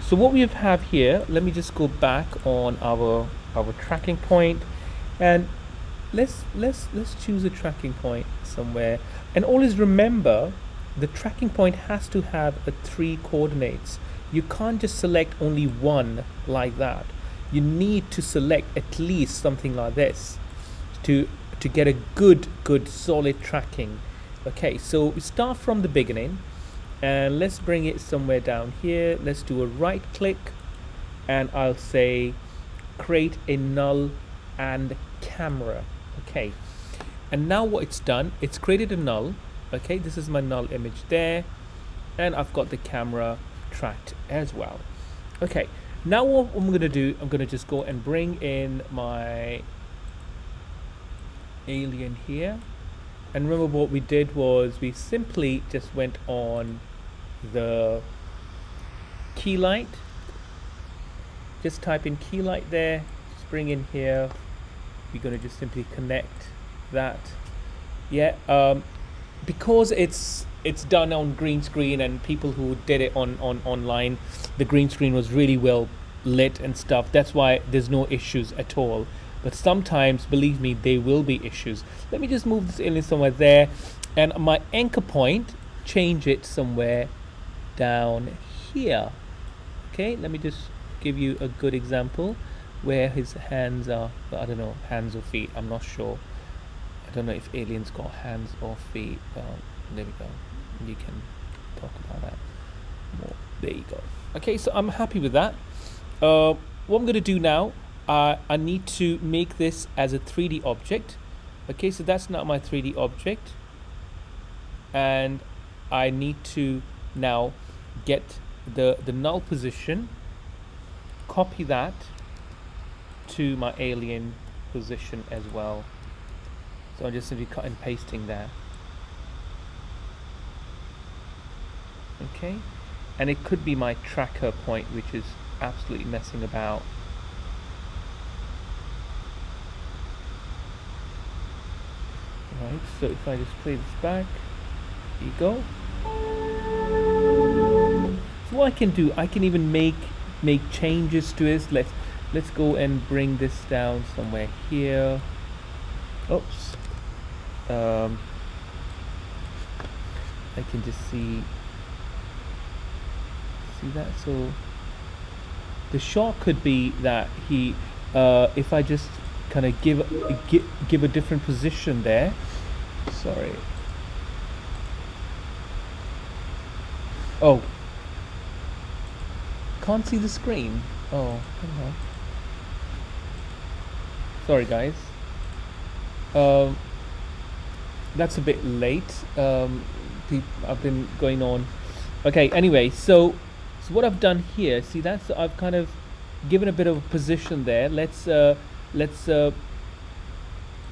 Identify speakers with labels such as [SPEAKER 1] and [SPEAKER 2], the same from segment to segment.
[SPEAKER 1] So what we have here, let me just go back on our tracking point, and let's choose a tracking point somewhere. And always remember, the tracking point has to have a 3 coordinates. You can't just select only one like that. You need to select at least something like this to get a good solid tracking. Okay, so we start from the beginning, and let's bring it somewhere down here. Let's do a right click, and I'll say create a null and camera. Okay, and now what it's done, it's created a null. Okay, this is my null image there, and I've got the camera tracked as well. Okay, now what I'm gonna do, I'm gonna just go and bring in my alien here. And remember, what we did was we simply just went on the key light, just type in key light there, just bring in here. We're going to just simply connect that. Yeah, because it's done on green screen, and people who did it on online, the green screen was really well lit and stuff. That's why there's no issues at all. But sometimes, believe me, there will be issues. Let me just move this alien somewhere there, and my anchor point, change it somewhere down here. Okay, let me just give you a good example where his hands are. I don't know, hands or feet, I'm not sure. I don't know if aliens got hands or feet. There we go. You can talk about that more. There you go. Okay, so I'm happy with that. What I'm going to do now, I need to make this as a 3D object. Okay, so that's not my 3D object, and I need to now get the null position, copy that to my alien position as well. So I'm just simply cut and pasting there. Okay, and it could be my tracker point, which is absolutely messing about. Right, so if I just play this back, here you go. So what I can do, I can even make changes to it. Let's go and bring this down somewhere here. Oops. I can just see that. So the shot could be that he, if I just kind of give a different position there. Sorry. Oh, can't see the screen. Oh, hang on. Sorry, guys. That's a bit late. I've been going on. Okay. Anyway, so what I've done here. See, that's I've kind of given a bit of a position there. Let's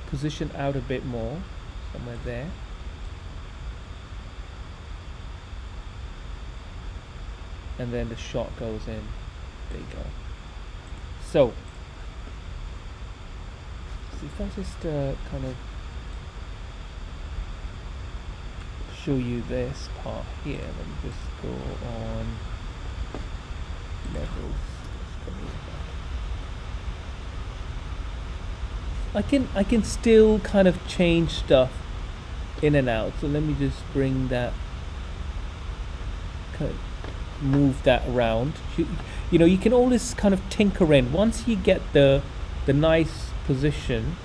[SPEAKER 1] position out a bit more, somewhere there. And then the shot goes in. There you go. So if I just kind of show you this part here, let me just go on levels. I can still kind of change stuff in and out. So let me just bring that, kind of move that around. You know, you can always kind of tinker in once you get the nice position.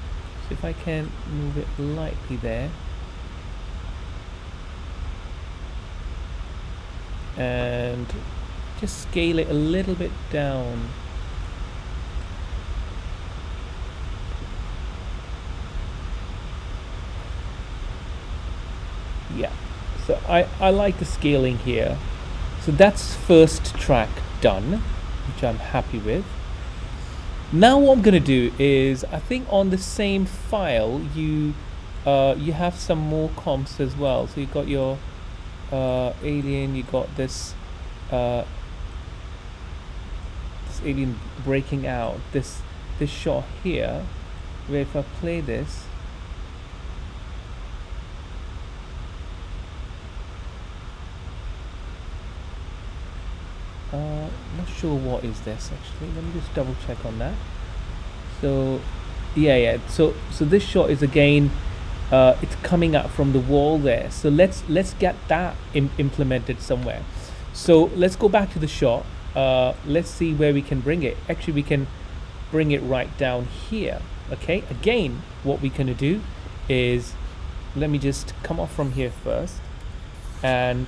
[SPEAKER 1] So if I can move it lightly there, and just scale it a little bit down. Yeah, so I like the scaling here. So that's first track done, which I'm happy with. Now what I'm gonna do is, I think on the same file you have some more comps as well. So you got your alien, you got this alien breaking out, this shot here, where if I play this, not sure what is this actually. Let me just double check on that. So yeah, so this shot is again, it's coming up from the wall there, so let's get that implemented somewhere. So let's go back to the shot. Let's see where we can bring it. Actually, we can bring it right down here. Okay, again, what we're gonna do is, let me just come off from here first and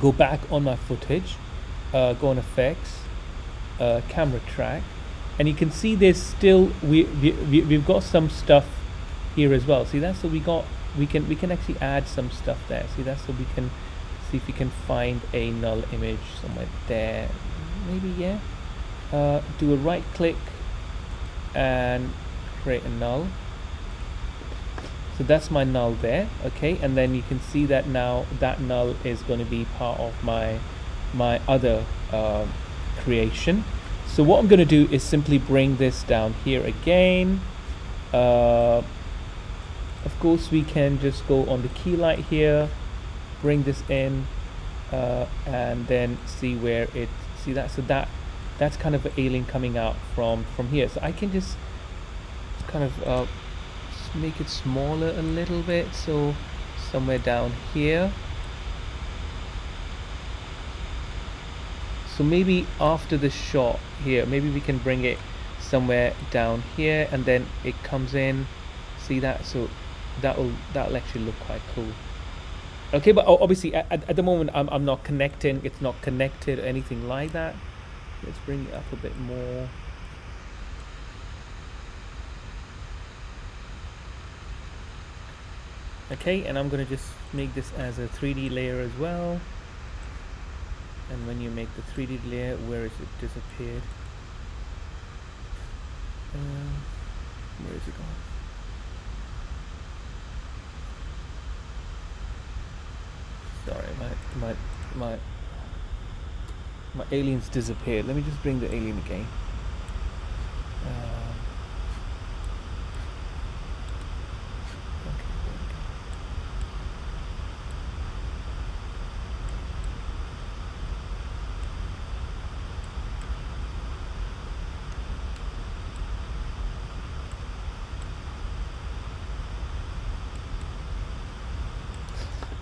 [SPEAKER 1] go back on my footage, go on effects, camera track, and you can see there's still we've got some stuff here as well. See that? So we can actually add some stuff there. See that? So we can see if we can find a null image somewhere there. Maybe, yeah. Do a right click and create a null. So that's my null there. Okay, and then you can see that now that null is going to be part of my other creation. So what I'm going to do is simply bring this down here again. Of course, we can just go on the key light here, bring this in, and then see where it, see that? So that's kind of an alien coming out from here. So I can just kind of make it smaller a little bit, so somewhere down here. So maybe after the shot here, maybe we can bring it somewhere down here, and then it comes in. See that? So that'll actually look quite cool. Okay, but obviously at the moment I'm not connecting. It's not connected or anything like that. Let's bring it up a bit more. Okay, and I'm gonna just make this as a 3D layer as well. And when you make the 3D layer, where is it disappeared? Where is it gone? Sorry, my aliens disappeared. Let me just bring the alien again.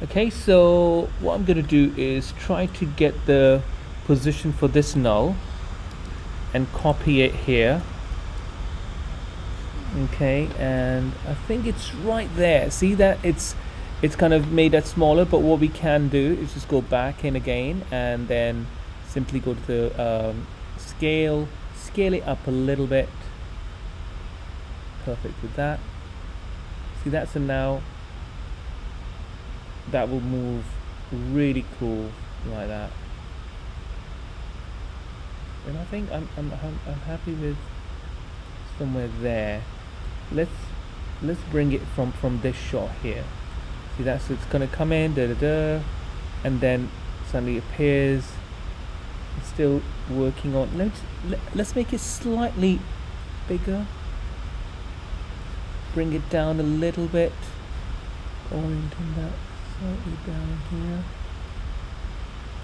[SPEAKER 1] Okay, so what I'm going to do is try to get the position for this null and copy it here. Okay, and I think it's right there. See that it's kind of made that smaller, but what we can do is just go back in again and then simply go to the scale it up a little bit. Perfect with that. See that? So now that will move really cool like that, and I think I'm happy with somewhere there. Let's bring it from this shot here. See that? So it's gonna come in, and then suddenly appears. It's still working on. Let's make it slightly bigger. Bring it down a little bit. Orienting that slightly down here.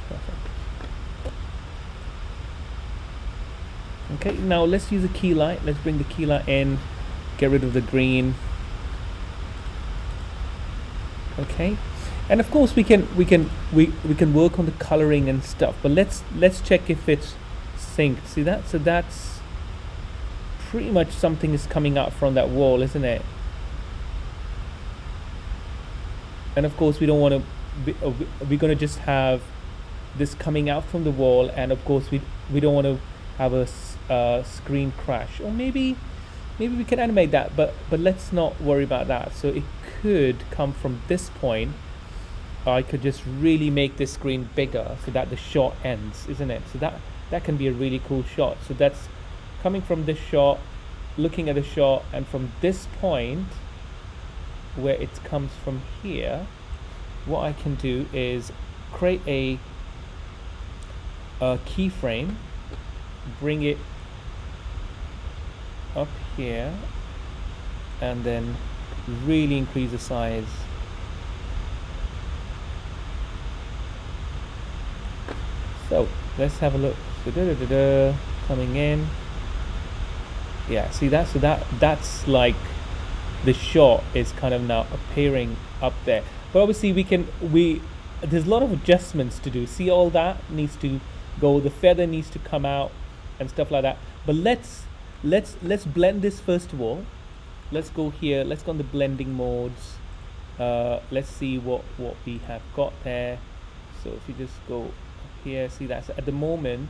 [SPEAKER 1] Perfect. Okay, now let's use a key light. Let's bring the key light in, get rid of the green. Okay, and of course we can work on the coloring and stuff, but let's check if it's synced. See that? So that's pretty much something is coming out from that wall, isn't it? And of course we don't want to we're going to just have this coming out from the wall, and of course we don't want to have a screen crash, or maybe we can animate that, but let's not worry about that. So it could come from this point. I could just really make this screen bigger so that the shot ends, isn't it? So that can be a really cool shot. So that's coming from this shot, looking at the shot, and from this point where it comes from here, what I can do is create a keyframe, bring it up here, and then really increase the size. So let's have a look So coming in. Yeah, see that? So that's like the shot is kind of now appearing up there. But obviously there's a lot of adjustments to do. See, all that needs to go. The feather needs to come out and stuff like that. But let's blend this first of all. Let's go here. Let's go on the blending modes. Let's see what we have got there. So if you just go up here, see that. So at the moment,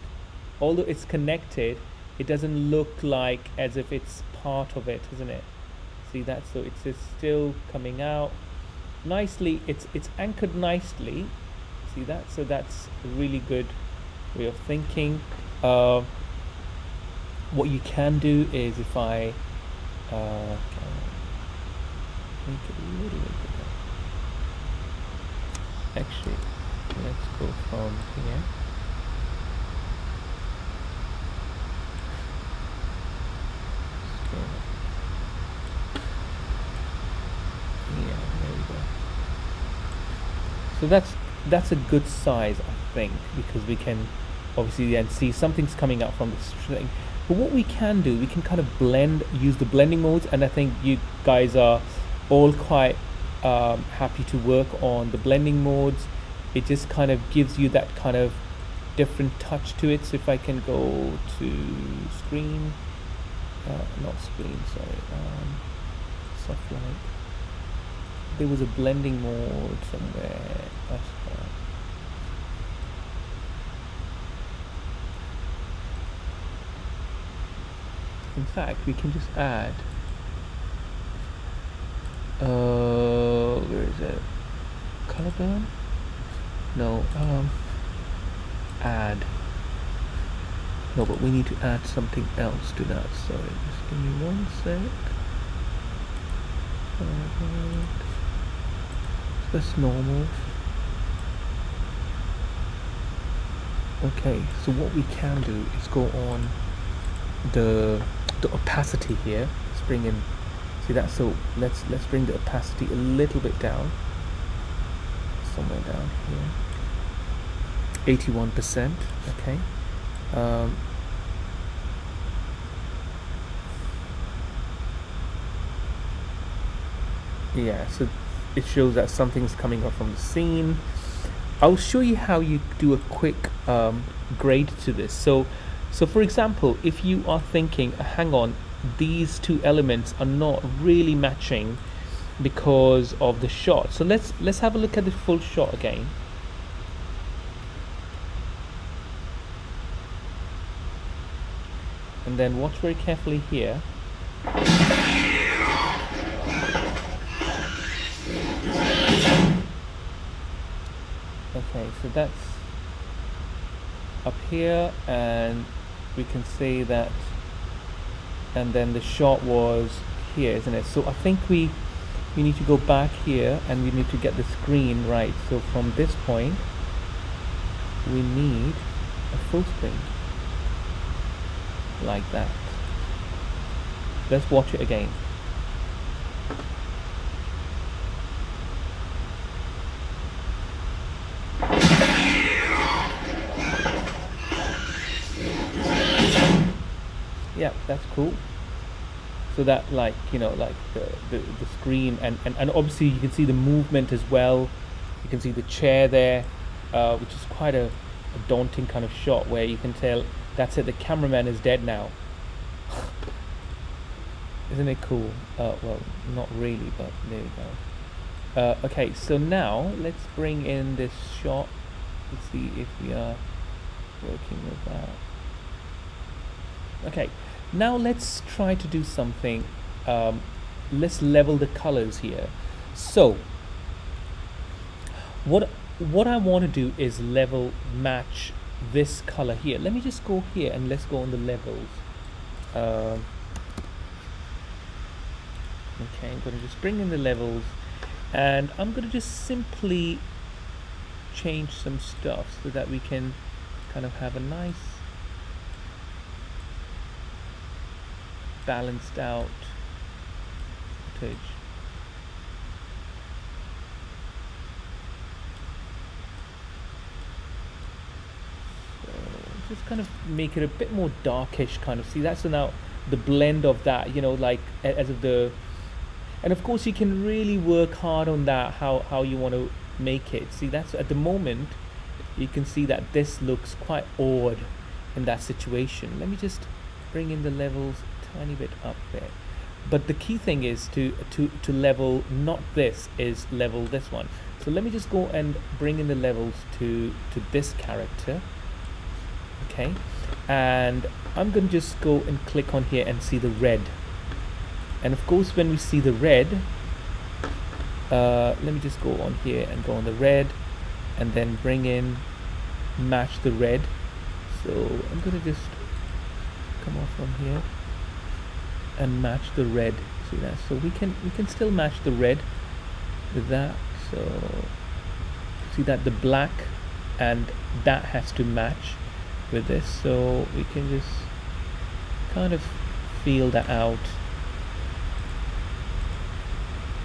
[SPEAKER 1] although it's connected, it doesn't look like as if it's part of it, isn't it? See that? So it's still coming out nicely. It's anchored nicely. See that? So that's a really good way of thinking. What you can do is if I make it a little bit bigger. Actually, let's go from here. Yeah, there we go. So that's a good size, I think, because we can obviously then see something's coming out from the string. But what we can do, we can kind of use the blending modes, and I think you guys are all quite happy to work on the blending modes. It just kind of gives you that kind of different touch to it. So if I can go to screen, not screen, sorry, soft light. There was a blending mode somewhere. That's fine. In fact, we can just add. Where is it? Color burn? No. Add. No, but we need to add something else to that. Sorry, just give me 1 sec. That's normal. Okay, so what we can do is go on the opacity here. Let's bring in, see that? So let's bring the opacity a little bit down, somewhere down here. 81%. Okay. Yeah, so it shows that something's coming up from the scene. I'll show you how you do a quick grade to this. So for example, if you are thinking, hang on, these two elements are not really matching because of the shot. So let's have a look at the full shot again. And then watch very carefully here. Okay, so that's up here, and we can see that, and then the shot was here, isn't it? So I think we need to go back here, and we need to get the screen right. So from this point, we need a full screen like that. Let's watch it again. Yeah, that's cool. So that, like, you know, like the screen, and obviously you can see the movement as well. You can see the chair there, which is quite a daunting kind of shot where you can tell that's it, the cameraman is dead now. Isn't it cool? Well, not really, but there we go. Okay, so now let's bring in this shot. Let's see if we are working with that. Okay, now let's try to do something. Let's level the colors here. So what I want to do is level match this color here. Let me just go here and let's go on the levels. Okay, I'm going to just bring in the levels, and I'm going to just simply change some stuff so that we can kind of have a nice balanced out footage. So just kind of make it a bit more darkish kind of. See, that's now the blend of that, you know, like as of the, and of course you can really work hard on that, how you want to make it. See, that's at the moment you can see that this looks quite odd in that situation. Let me just bring in the levels a tiny bit up there. But the key thing is to level not this, is level this one. So let me just go and bring in the levels to this character. Okay, and I'm going to just go and click on here and see the red. And of course when we see the red, let me just go on here and go on the red and then bring in match the red. So I'm going to just come off from here and match the red. See that? So we can still match the red with that. So see that the black and that has to match with this, so we can just kind of feel that out,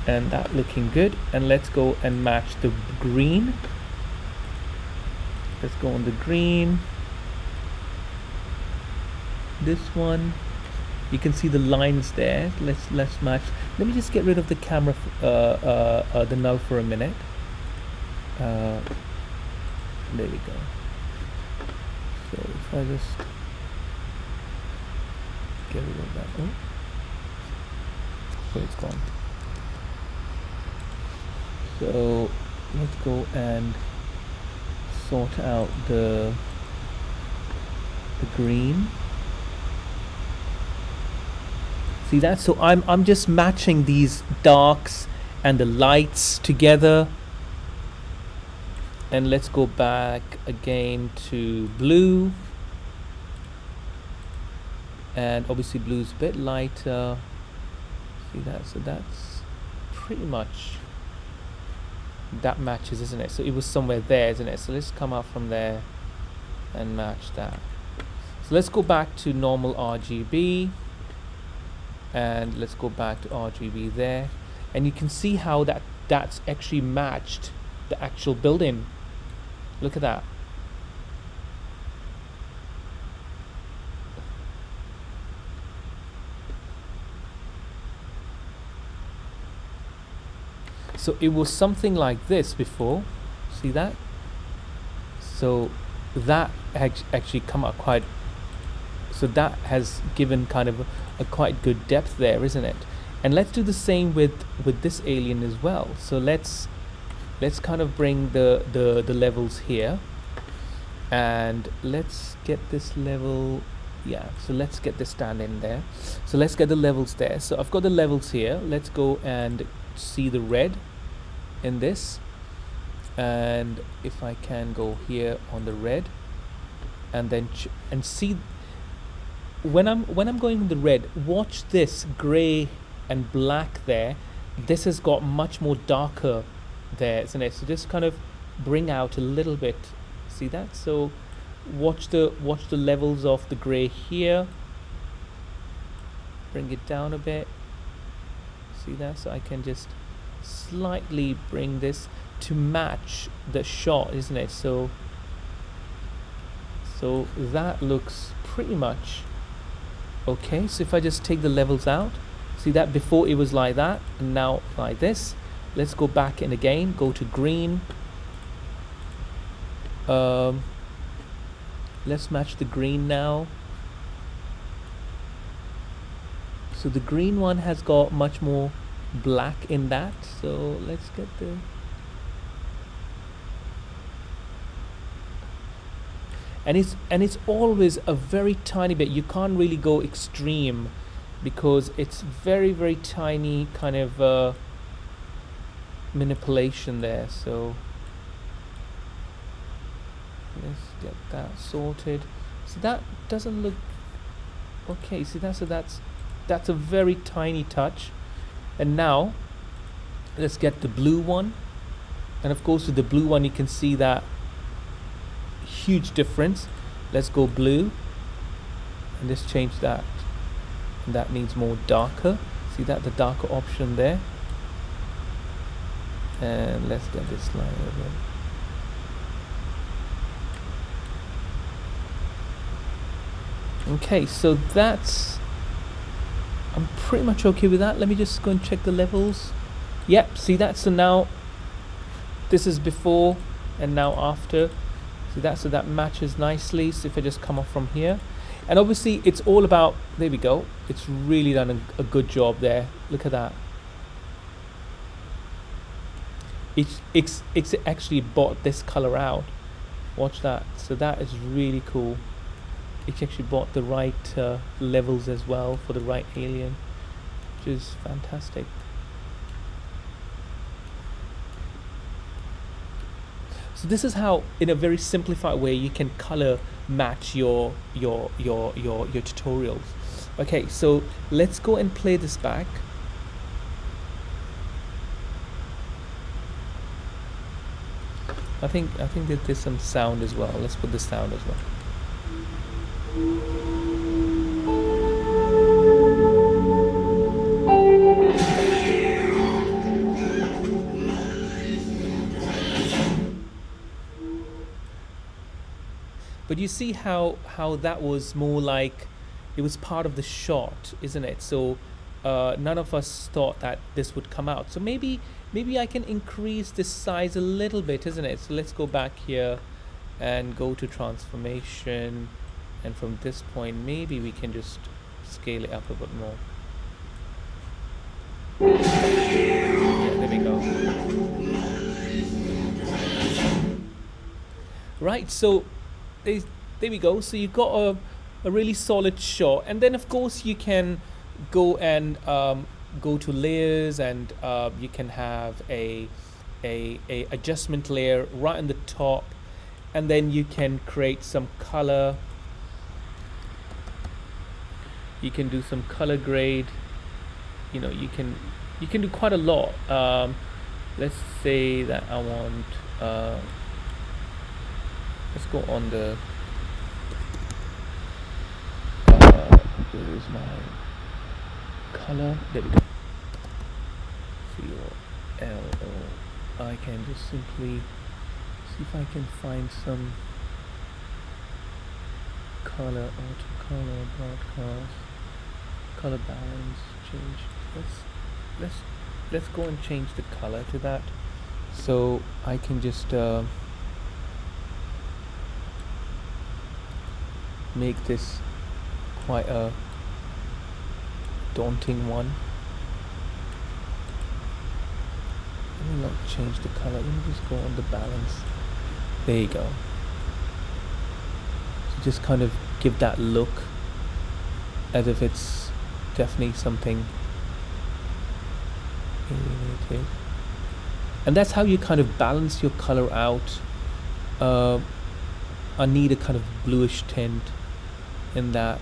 [SPEAKER 1] and that looking good. And let's go and match the green. Let's go on the green. This one, you can see the lines there. Let's match. Let me just get rid of the camera, the null for a minute. There we go. So if I just get rid of that, so it's gone. So let's go and sort out the green. See that? So I'm just matching these darks and the lights together. And let's go back again to blue. And obviously blue's a bit lighter. See that? So that's pretty much, that matches, isn't it? So it was somewhere there, isn't it? So let's come out from there and match that. So let's go back to normal RGB. And let's go back to RGB there. And you can see how that's actually matched the actual building. Look at that. So it was something like this before. See that? So that actually come out quite, so that has given kind of a quite good depth there, isn't it? And let's do the same with this alien as well. So let's kind of bring the levels here, and let's get this level. Yeah, so let's get this stand in there. So let's get the levels there. So I've got the levels here. Let's go and see the red in this, and if I can go here on the red, and then and see when I'm going on the red, watch this gray and black there. This has got much more darker there, isn't it? So just kind of bring out a little bit. See that? So watch the levels of the gray here. Bring it down a bit. See that? So I can just slightly bring this to match the shot, isn't it? So that looks pretty much okay. So if I just take the levels out, see that before it was like that and now like this. Let's go back in again, go to green. Let's match the green now. So the green one has got much more black in that. So let's get the, and it's always a very tiny bit. You can't really go extreme because it's very, very tiny kind of manipulation there. So let's get that sorted. So that doesn't look okay. See that? So that's a very tiny touch. And now let's get the blue one, and of course with the blue one you can see that huge difference. Let's go blue and just change that, and that needs more darker. See that, the darker option there. And let's get this line over. Okay, so that's, I'm pretty much okay with that. Let me just go and check the levels. Yep, see that? So now this is before and now after. See that? So that matches nicely. So if I just come off from here, and obviously it's all about, there we go. It's really done a good job there. Look at that. It's actually bought this color out. Watch that. So that is really cool. It actually bought the right levels as well for the right alien, which is fantastic. So this is how, in a very simplified way, you can color match your tutorials. Okay, so let's go and play this back. I think that there's some sound as well. Let's put the sound as well. But you see how that was more like, it was part of the shot, isn't it? So none of us thought that this would come out. So maybe I can increase this size a little bit, isn't it? So let's go back here and go to transformation, and from this point maybe we can just scale it up a bit more. Yeah, there we go. Right, so there we go. So you've got a really solid shot, and then of course you can go and go to layers, and you can have a adjustment layer right on the top, and then you can create some color. You can do some color grade. You know, you can do quite a lot. Let's say that I want, let's go on the where is my color? There we go. COLO. I can just simply see if I can find some color, auto color, broadcast, color balance, change. Let's go and change the color to that. So I can just make this quite a daunting one. Let me not change the color. Let me just go on the balance. There you go. So just kind of give that look as if it's definitely something alienated. And that's how you kind of balance your color out. I need a kind of bluish tint in that.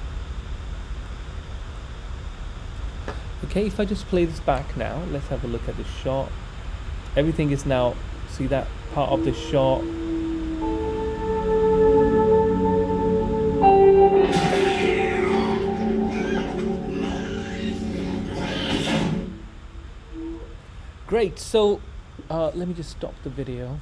[SPEAKER 1] Okay, if I just play this back now, let's have a look at the shot. Everything is now, see that part of the shot. Great, so let me just stop the video.